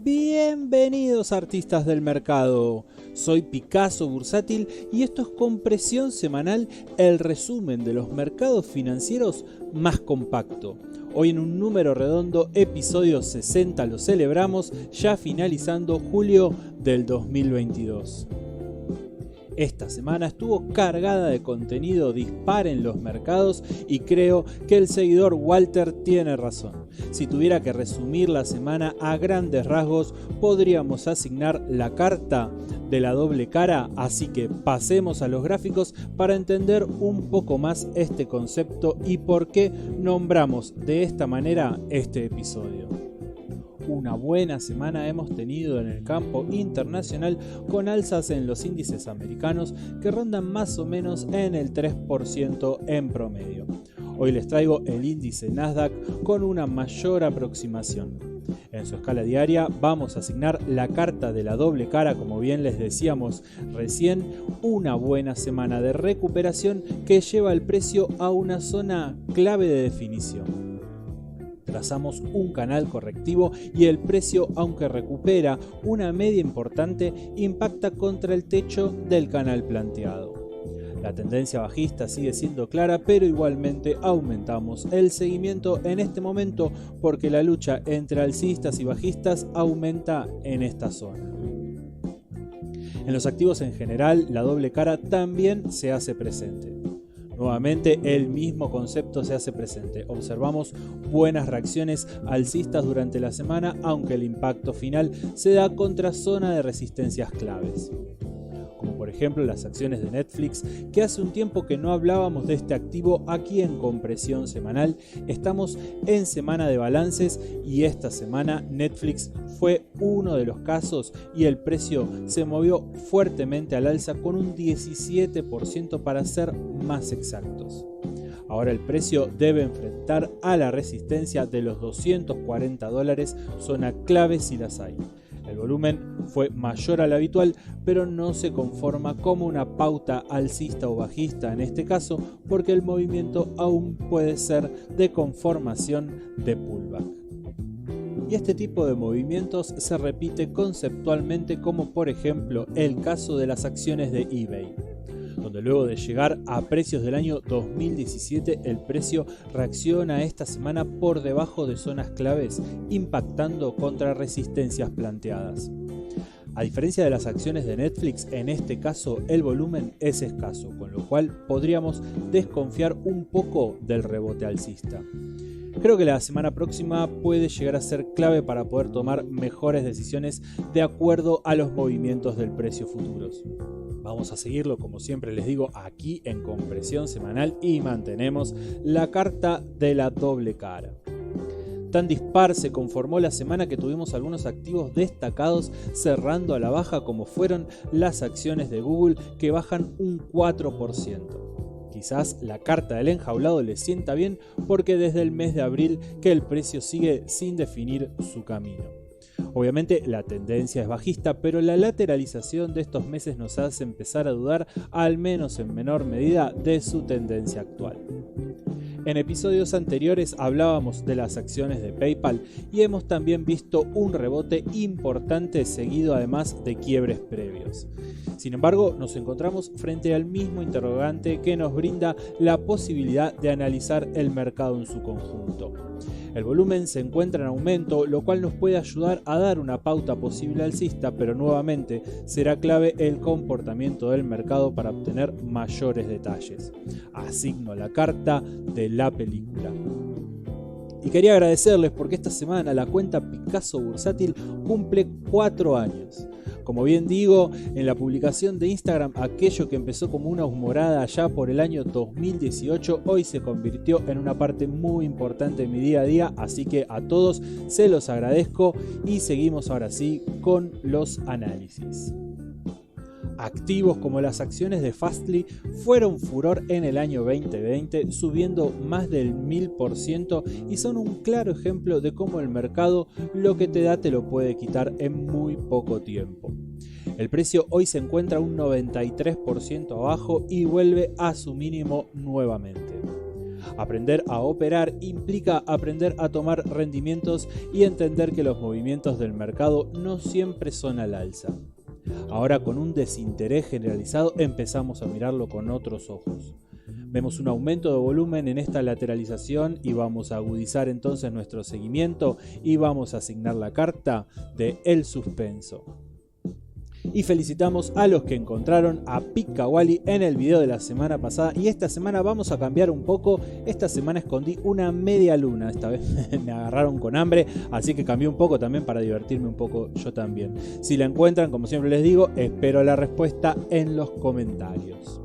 Bienvenidos artistas del mercado, soy Picasso Bursátil y esto es Compresión Semanal, el resumen de los mercados financieros más compacto. Hoy en un número redondo, episodio 60, lo celebramos, ya finalizando julio del 2022. Esta semana estuvo cargada de contenido dispar en los mercados y creo que el seguidor Walter tiene razón. Si tuviera que resumir la semana a grandes rasgos, podríamos asignar la carta de la doble cara, así que pasemos a los gráficos para entender un poco más este concepto y por qué nombramos de esta manera este episodio. Una buena semana hemos tenido en el campo internacional con alzas en los índices americanos que rondan más o menos en el 3% en promedio. Hoy les traigo el índice Nasdaq con una mayor aproximación. En su escala diaria vamos a asignar la carta de la doble cara, como bien les decíamos recién, una buena semana de recuperación que lleva el precio a una zona clave de definición. Trazamos un canal correctivo y el precio, aunque recupera una media importante, impacta contra el techo del canal planteado. La tendencia bajista sigue siendo clara, pero igualmente aumentamos el seguimiento en este momento porque la lucha entre alcistas y bajistas aumenta en esta zona. En los activos en general, la doble cara también se hace presente. Nuevamente el mismo concepto se hace presente. Observamos buenas reacciones alcistas durante la semana, aunque el impacto final se da contra zona de resistencias claves. Como por ejemplo las acciones de Netflix, que hace un tiempo que no hablábamos de este activo aquí en Compresión Semanal. Estamos en semana de balances y esta semana Netflix fue uno de los casos y el precio se movió fuertemente al alza con un 17% para ser más exactos. Ahora el precio debe enfrentar a la resistencia de los $240, zona clave si las hay. El volumen fue mayor al habitual, pero no se conforma como una pauta alcista o bajista en este caso, porque el movimiento aún puede ser de conformación de pullback. Y este tipo de movimientos se repite conceptualmente, como por ejemplo el caso de las acciones de eBay, donde luego de llegar a precios del año 2017 el precio reacciona esta semana por debajo de zonas claves, impactando contra resistencias planteadas. A diferencia de las acciones de Netflix, en este caso el volumen es escaso, con lo cual podríamos desconfiar un poco del rebote alcista. Creo que la semana próxima puede llegar a ser clave para poder tomar mejores decisiones de acuerdo a los movimientos del precio futuros. Vamos a seguirlo, como siempre les digo, aquí en Compresión Semanal y mantenemos la carta de la doble cara. Tan dispar se conformó la semana que tuvimos algunos activos destacados cerrando a la baja, como fueron las acciones de Google, que bajan un 4%. Quizás la carta del enjaulado le sienta bien porque desde el mes de abril que el precio sigue sin definir su camino. Obviamente la tendencia es bajista, pero la lateralización de estos meses nos hace empezar a dudar, al menos en menor medida, de su tendencia actual. En episodios anteriores hablábamos de las acciones de PayPal y hemos también visto un rebote importante seguido además de quiebres previos. Sin embargo, nos encontramos frente al mismo interrogante que nos brinda la posibilidad de analizar el mercado en su conjunto. El volumen se encuentra en aumento, lo cual nos puede ayudar a dar una pauta posible alcista, pero nuevamente será clave el comportamiento del mercado para obtener mayores detalles. Asigno la carta de la película. Y quería agradecerles porque esta semana la cuenta Picasso Bursátil cumple 4 años. Como bien digo, en la publicación de Instagram, aquello que empezó como una humorada allá por el año 2018, hoy se convirtió en una parte muy importante de mi día a día, así que a todos se los agradezco y seguimos ahora sí con los análisis. Activos como las acciones de Fastly fueron furor en el año 2020, subiendo más del 1000% y son un claro ejemplo de cómo el mercado lo que te da te lo puede quitar en muy poco tiempo. El precio hoy se encuentra un 93% abajo y vuelve a su mínimo nuevamente. Aprender a operar implica aprender a tomar rendimientos y entender que los movimientos del mercado no siempre son al alza. Ahora, con un desinterés generalizado, empezamos a mirarlo con otros ojos. Vemos un aumento de volumen en esta lateralización y vamos a agudizar entonces nuestro seguimiento y vamos a asignar la carta de El Suspenso. Y felicitamos a los que encontraron a Picawali en el video de la semana pasada, y esta semana vamos a cambiar un poco. Esta semana escondí una media luna, esta vez me agarraron con hambre, así que cambié un poco también para divertirme un poco yo también. Si la encuentran, como siempre les digo, espero la respuesta en los comentarios.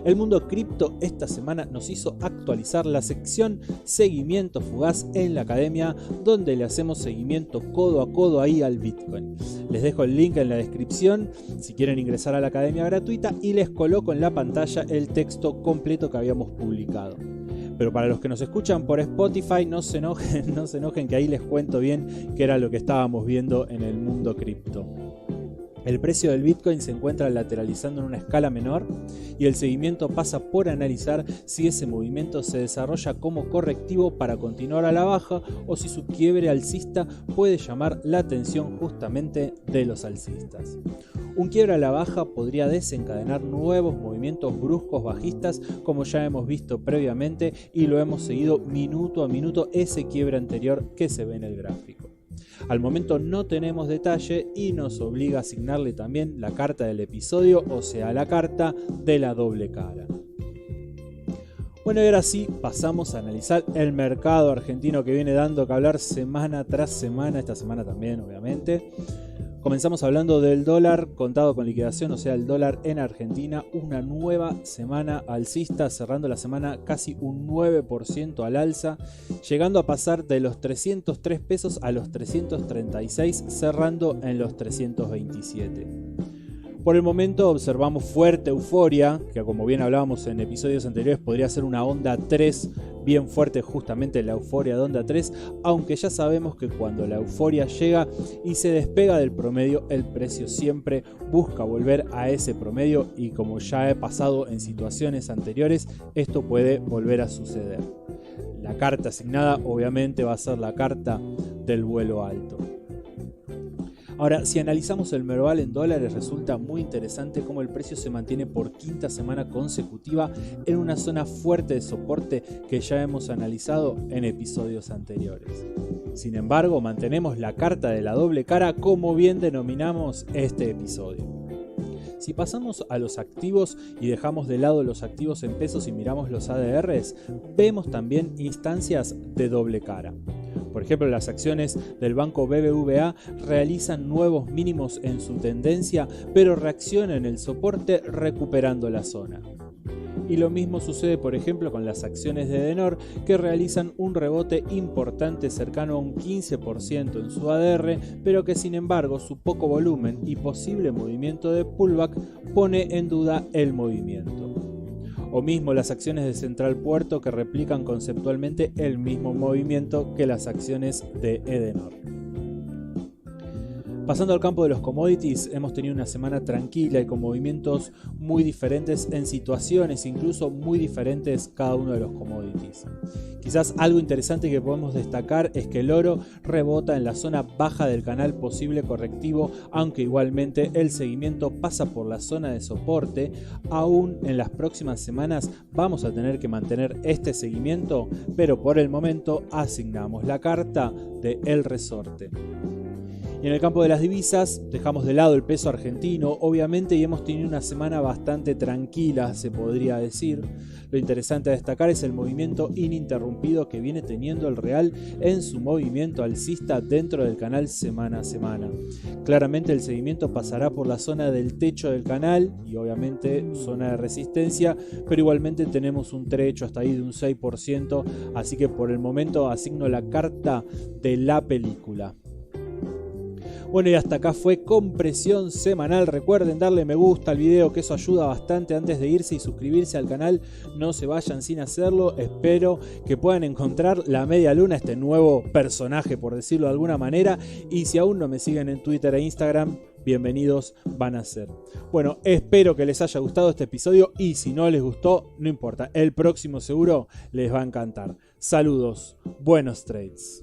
El mundo cripto esta semana nos hizo actualizar la sección Seguimiento Fugaz en la academia, donde le hacemos seguimiento codo a codo ahí al Bitcoin. Les dejo el link en la descripción si quieren ingresar a la academia gratuita, y les coloco en la pantalla el texto completo que habíamos publicado. Pero para los que nos escuchan por Spotify, no se enojen que ahí les cuento bien qué era lo que estábamos viendo en el mundo cripto. El precio del Bitcoin se encuentra lateralizando en una escala menor, y el seguimiento pasa por analizar si ese movimiento se desarrolla como correctivo para continuar a la baja o si su quiebre alcista puede llamar la atención justamente de los alcistas. Un quiebre a la baja podría desencadenar nuevos movimientos bruscos bajistas, como ya hemos visto previamente y lo hemos seguido minuto a minuto ese quiebre anterior que se ve en el gráfico. Al momento no tenemos detalle y nos obliga a asignarle también la carta del episodio, o sea, la carta de la doble cara. Bueno, y ahora sí pasamos a analizar el mercado argentino, que viene dando que hablar semana tras semana, esta semana también obviamente. Comenzamos hablando del dólar contado con liquidación, o sea, el dólar en Argentina, una nueva semana alcista, cerrando la semana casi un 9% al alza, llegando a pasar de los 303 pesos a los 336, cerrando en los 327. Por el momento observamos fuerte euforia, que como bien hablábamos en episodios anteriores podría ser una onda 3, bien fuerte justamente la euforia de onda 3, aunque ya sabemos que cuando la euforia llega y se despega del promedio, el precio siempre busca volver a ese promedio, y como ya he pasado en situaciones anteriores, esto puede volver a suceder. La carta asignada obviamente va a ser la carta del vuelo alto. Ahora, si analizamos el Merval en dólares, resulta muy interesante cómo el precio se mantiene por quinta semana consecutiva en una zona fuerte de soporte que ya hemos analizado en episodios anteriores. Sin embargo, mantenemos la carta de la doble cara, como bien denominamos este episodio. Si pasamos a los activos y dejamos de lado los activos en pesos y miramos los ADRs, vemos también instancias de doble cara. Por ejemplo, las acciones del banco BBVA realizan nuevos mínimos en su tendencia, pero reaccionan en el soporte recuperando la zona. Y lo mismo sucede, por ejemplo, con las acciones de Edenor, que realizan un rebote importante cercano a un 15% en su ADR, pero que sin embargo su poco volumen y posible movimiento de pullback pone en duda el movimiento. O mismo las acciones de Central Puerto, que replican conceptualmente el mismo movimiento que las acciones de Edenor. Pasando al campo de los commodities, hemos tenido una semana tranquila y con movimientos muy diferentes en situaciones incluso muy diferentes cada uno de los commodities. Quizás algo interesante que podemos destacar es que el oro rebota en la zona baja del canal posible correctivo, aunque igualmente el seguimiento pasa por la zona de soporte. Aún en las próximas semanas vamos a tener que mantener este seguimiento, pero por el momento asignamos la carta de El Resorte. Y en el campo de las divisas, dejamos de lado el peso argentino, obviamente, y hemos tenido una semana bastante tranquila, se podría decir. Lo interesante a destacar es el movimiento ininterrumpido que viene teniendo el real en su movimiento alcista dentro del canal semana a semana. Claramente el seguimiento pasará por la zona del techo del canal y obviamente zona de resistencia, pero igualmente tenemos un trecho hasta ahí de un 6%, así que por el momento asigno la carta de la película. Bueno, y hasta acá fue Compresión Semanal. Recuerden darle me gusta al video, que eso ayuda bastante antes de irse, y suscribirse al canal. No se vayan sin hacerlo. Espero que puedan encontrar la media luna, este nuevo personaje, por decirlo de alguna manera. Y si aún no me siguen en Twitter e Instagram, bienvenidos van a ser. Bueno, espero que les haya gustado este episodio y si no les gustó, no importa, el próximo seguro les va a encantar. Saludos, buenos trades.